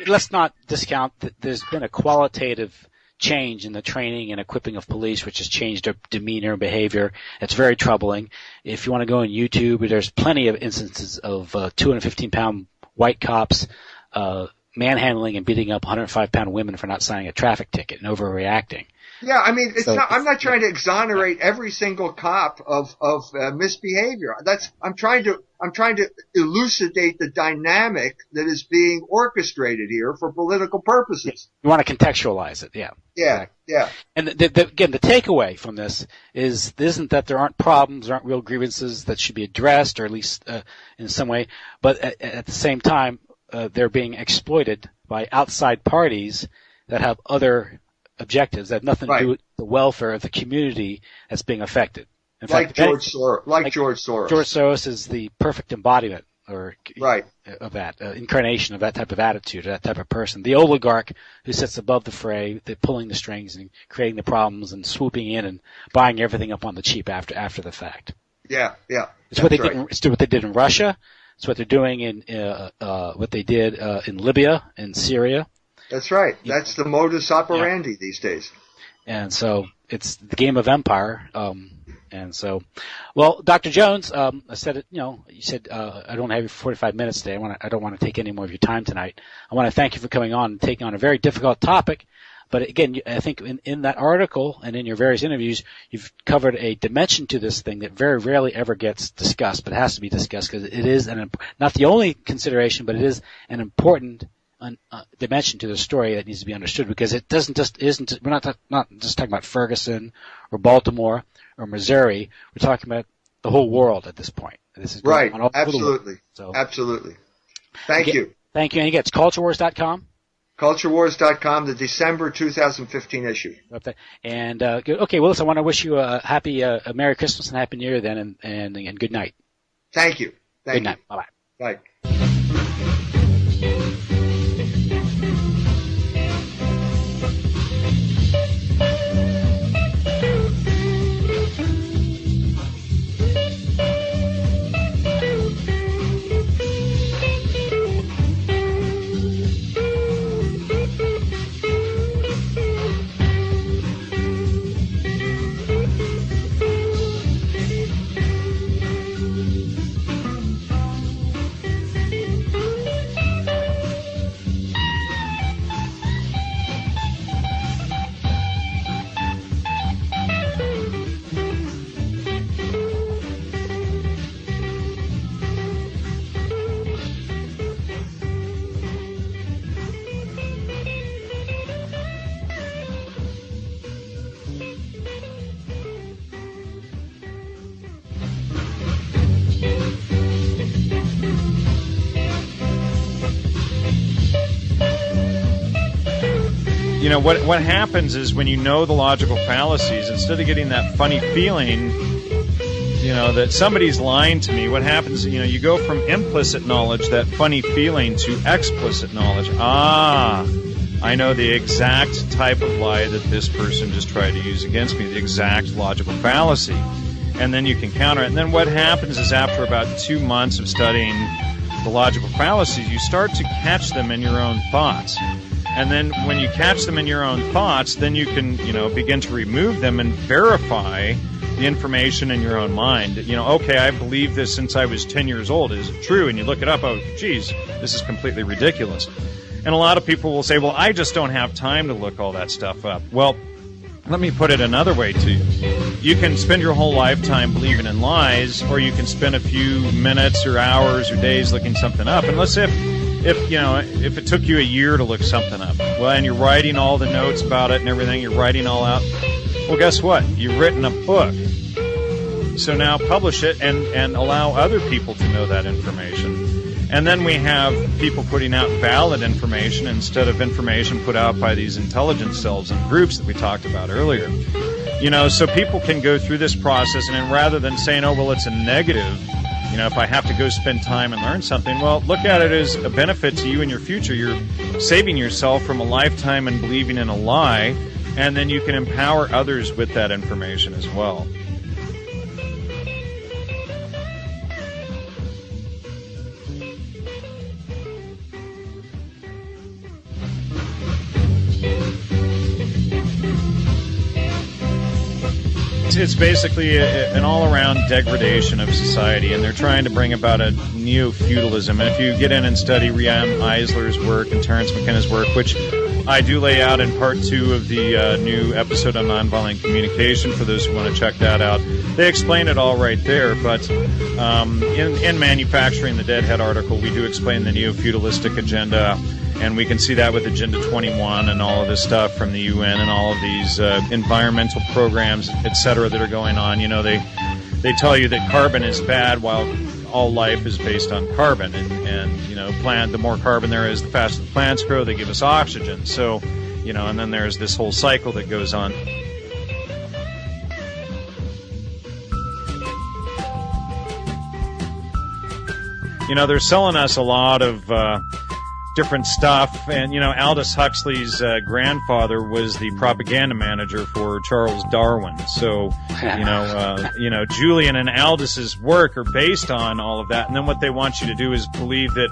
let's not discount that there's been a qualitative change in the training and equipping of police, which has changed their demeanor and behavior. It's very troubling. If you want to go on YouTube, there's plenty of instances of 215-pound white cops manhandling and beating up 105-pound women for not signing a traffic ticket and overreacting. Yeah, I mean, I'm not trying to exonerate every single cop of misbehavior. I'm trying to elucidate the dynamic that is being orchestrated here for political purposes. You want to contextualize it, yeah. Yeah, exactly. Yeah. And again, the takeaway from this isn't that there aren't problems, there aren't real grievances that should be addressed, or at least in some way, but at the same time, they're being exploited by outside parties that have other objectives that have nothing to do with the welfare of the community that's being affected. In fact, George Soros. George Soros is the perfect embodiment of that incarnation of that type of attitude, or that type of person. The oligarch who sits above the fray, pulling the strings and creating the problems and swooping in and buying everything up on the cheap after the fact. Yeah, yeah. It's what they did in Russia. It's what they're doing in what they did in Libya and Syria. That's right. That's the modus operandi these days. And so it's the game of empire. And so, well, Dr. Jones, I said it. You said I don't have you for 45 minutes today. I don't want to take any more of your time tonight. I want to thank you for coming on and taking on a very difficult topic. But again, I think in that article and in your various interviews, you've covered a dimension to this thing that very rarely ever gets discussed, but it has to be discussed because it is not the only consideration, but it is an important dimension to the story that needs to be understood, because it we're not just talking about Ferguson or Baltimore or Missouri. We're talking about the whole world at this point. This is right. Absolutely. So, absolutely. Thank you. Thank you. And again, it's culturewars.com. Culturewars.com, the December 2015 issue. And okay, well, listen, I want to wish you a happy, a Merry Christmas and Happy New Year then, and good night. Thank you. Good night. Bye-bye. Bye. You know, what happens is when you know the logical fallacies, instead of getting that funny feeling, that somebody's lying to me, what happens, you go from implicit knowledge, that funny feeling, to explicit knowledge. I know the exact type of lie that this person just tried to use against me, the exact logical fallacy. And then you can counter it. And then what happens is after about 2 months of studying the logical fallacies, you start to catch them in your own thoughts. And then when you catch them in your own thoughts, then you can, begin to remove them and verify the information in your own mind. Okay, I believe this since I was 10 years old. Is it true? And you look it up, oh, geez, this is completely ridiculous. And a lot of people will say, well, I just don't have time to look all that stuff up. Well, let me put it another way to you. You can spend your whole lifetime believing in lies, or you can spend a few minutes or hours or days looking something up. And let's say if it took you a year to look something up, well, and you're writing all the notes about it and everything, you're writing all out, well, guess what? You've written a book. So now publish it and allow other people to know that information. And then we have people putting out valid information instead of information put out by these intelligence cells and groups that we talked about earlier. So people can go through this process, and then rather than saying, oh, well, it's a negative, if I have to go spend time and learn something, well, look at it as a benefit to you in your future. You're saving yourself from a lifetime in believing in a lie, and then you can empower others with that information as well. It's basically an all-around degradation of society, and they're trying to bring about a neo-feudalism. And if you get in and study Riam Eisler's work and Terence McKenna's work, which I do lay out in part 2 of the new episode on nonviolent communication for those who want to check that out, they explain it all right there. But in Manufacturing the Deadhead article, we do explain the neo-feudalistic agenda. And we can see that with Agenda 21 and all of this stuff from the UN and all of these environmental programs, et cetera, that are going on. You know, they tell you that carbon is bad while all life is based on carbon. And you know, the more carbon there is, the faster the plants grow. They give us oxygen. So, you know, and then there's this whole cycle that goes on. You know, they're selling us a lot of different stuff, and you know, Aldous Huxley's grandfather was the propaganda manager for Charles Darwin. So, you know, Julian and Aldous' work are based on all of that. And then what they want you to do is believe that,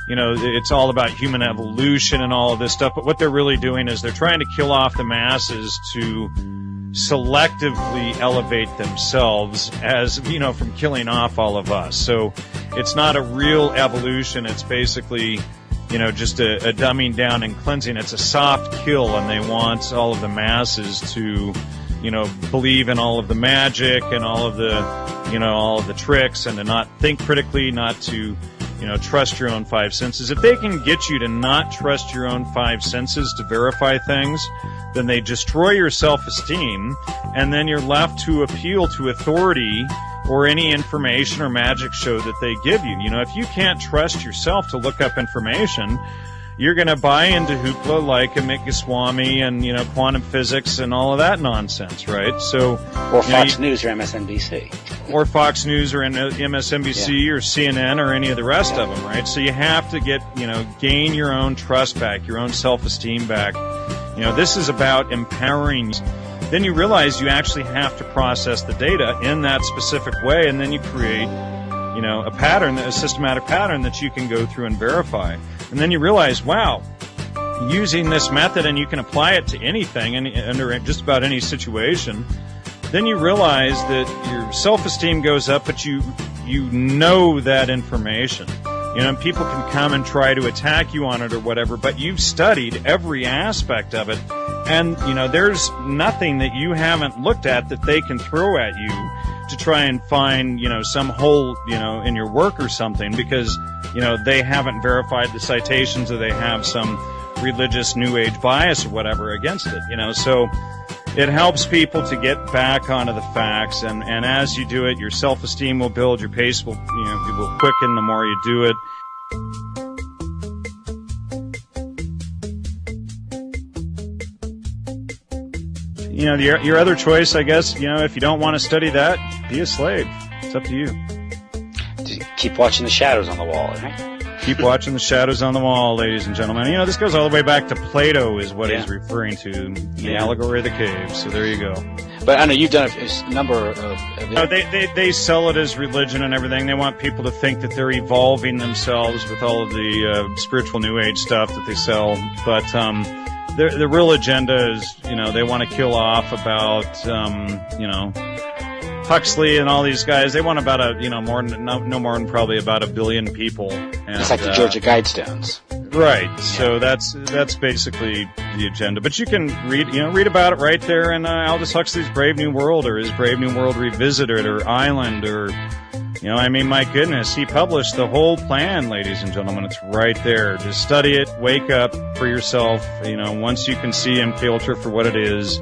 you know, it's all about human evolution and all of this stuff. But what they're really doing is they're trying to kill off the masses to selectively elevate themselves, as you know, from killing off all of us. So it's not a real evolution. It's basically, you know, just a dumbing down and cleansing. It's a soft kill, and they want all of the masses to, you know, believe in all of the magic and all of the, you know, all of the tricks, and to not think critically, not to, you know, trust your own five senses. If they can get you to not trust your own five senses to verify things, then they destroy your self-esteem, and then you're left to appeal to authority or any information or magic show that they give you. You know, if you can't trust yourself to look up information, you're going to buy into hoopla like Amit Goswami and, you know, quantum physics and all of that nonsense, right? So, or Fox News or MSNBC. Or Fox News or MSNBC or CNN or any of the rest of them, right? So you have to get, you know, gain your own trust back, your own self-esteem back. You know, this is about empowering. Then you realize you actually have to process the data in that specific way, and then you create, you know, a pattern, a systematic pattern that you can go through and verify. And then you realize, wow, using this method, and you can apply it to anything and under just about any situation, then you realize that your self-esteem goes up, but you know that information. You know, and people can come and try to attack you on it or whatever, but you've studied every aspect of it, and, you know, there's nothing that you haven't looked at that they can throw at you to try and find, you know, some hole, you know, in your work or something, because, you know, they haven't verified the citations or they have some religious new age bias or whatever against it, you know. So it helps people to get back onto the facts, and as you do it, your self-esteem will build, your pace will, you know, it will quicken the more you do it. You know, your other choice, I guess, you know, if you don't want to study that, be a slave. It's up to you. Keep watching the shadows on the wall, right? Keep watching the shadows on the wall, ladies and gentlemen. You know, this goes all the way back to Plato is what he's referring to, the allegory of the cave. So there you go. But I know you've done a number of no, they sell it as religion and everything. They want people to think that they're evolving themselves with all of the spiritual new age stuff that they sell. But the real agenda is, you know, they want to kill off about, you know, Huxley and all these guys. They want about no more than probably about 1 billion people. And, it's like the Georgia Guidestones. Right. Yeah. So that's basically the agenda. But you can read about it right there in Aldous Huxley's Brave New World, or his Brave New World Revisited, or Island, or, you know, I mean, my goodness, he published the whole plan, ladies and gentlemen. It's right there. Just study it, wake up for yourself. You know, once you can see MK Ultra for what it is,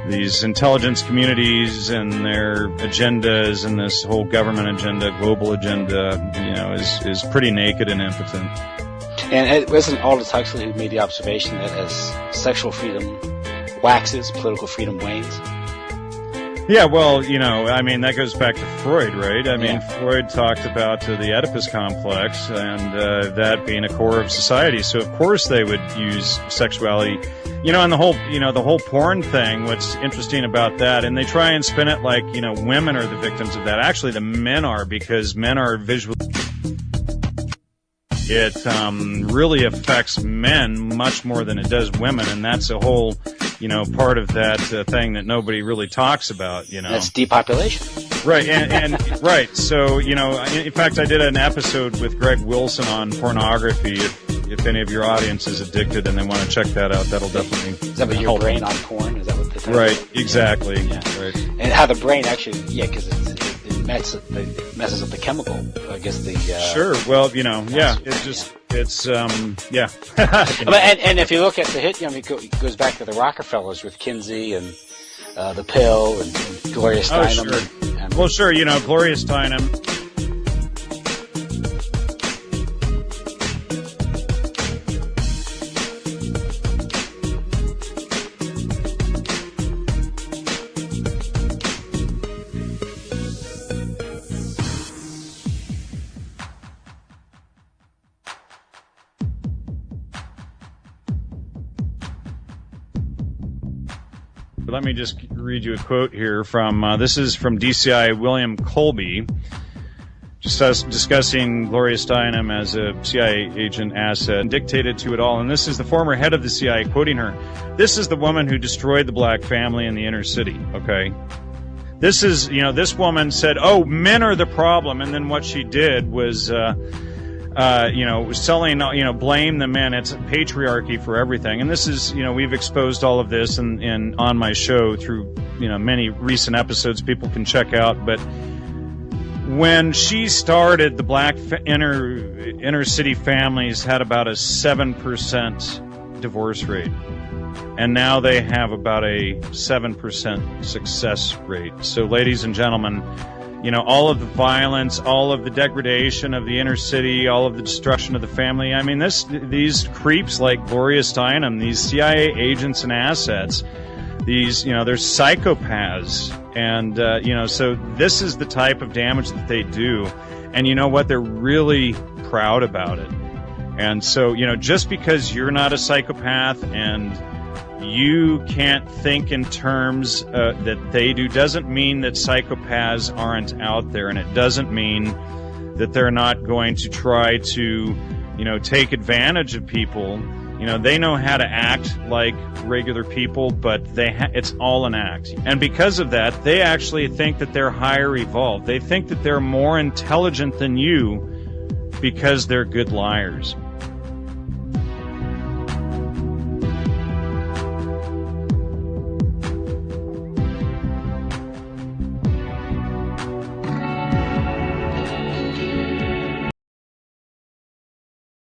these intelligence communities and their agendas and this whole government agenda, global agenda, you know, is pretty naked and impotent. And it wasn't Aldous Huxley who made the observation that as sexual freedom waxes, political freedom wanes? Yeah, well, you know, I mean, that goes back to Freud, right? I mean, Freud talked about the Oedipus complex and that being a core of society. So, of course, they would use sexuality. You know, and the whole porn thing, what's interesting about that, and they try and spin it like, you know, women are the victims of that. Actually, the men are, because men are visual. It really affects men much more than it does women, and that's a whole part of that thing that nobody really talks about. That's depopulation. Right, and right. So, in fact, I did an episode with Greg Wilson on pornography. If any of your audience is addicted and they want to check that out, that'll definitely Is that what your help brain them. on porn? Is that what the title Right, is? exactly. Yeah. Right. And how the brain actually, because it messes up the chemical. I guess the Sure. Well, yeah. It's yeah. And if you look at the hit, it goes back to the Rockefellers with Kinsey and the pill and Gloria Steinem. Sure. And Well, sure. Gloria Steinem. Let me just read you a quote here from, this is from DCI William Colby, just discussing Gloria Steinem as a CIA agent asset, dictated to it all. And this is the former head of the CIA quoting her. This is the woman who destroyed the black family in the inner city, okay? This is, this woman said, oh, men are the problem. And then what she did was, was selling, blame the men. It's patriarchy for everything. And this is, we've exposed all of this and on my show through, many recent episodes people can check out. But when she started, the black inner city families had about a 7% divorce rate. And now they have about a 7% success rate. So, ladies and gentlemen, all of the violence, all of the degradation of the inner city, all of the destruction of the family. I mean, these creeps like Gloria Steinem, these CIA agents and assets, these, they're psychopaths. And, so this is the type of damage that they do. And you know what? They're really proud about it. And so, just because you're not a psychopath and you can't think in terms that they do doesn't mean that psychopaths aren't out there, and it doesn't mean that they're not going to try to, take advantage of people. They know how to act like regular people, but it's all an act. And because of that, they actually think that they're higher evolved. They think that they're more intelligent than you because they're good liars.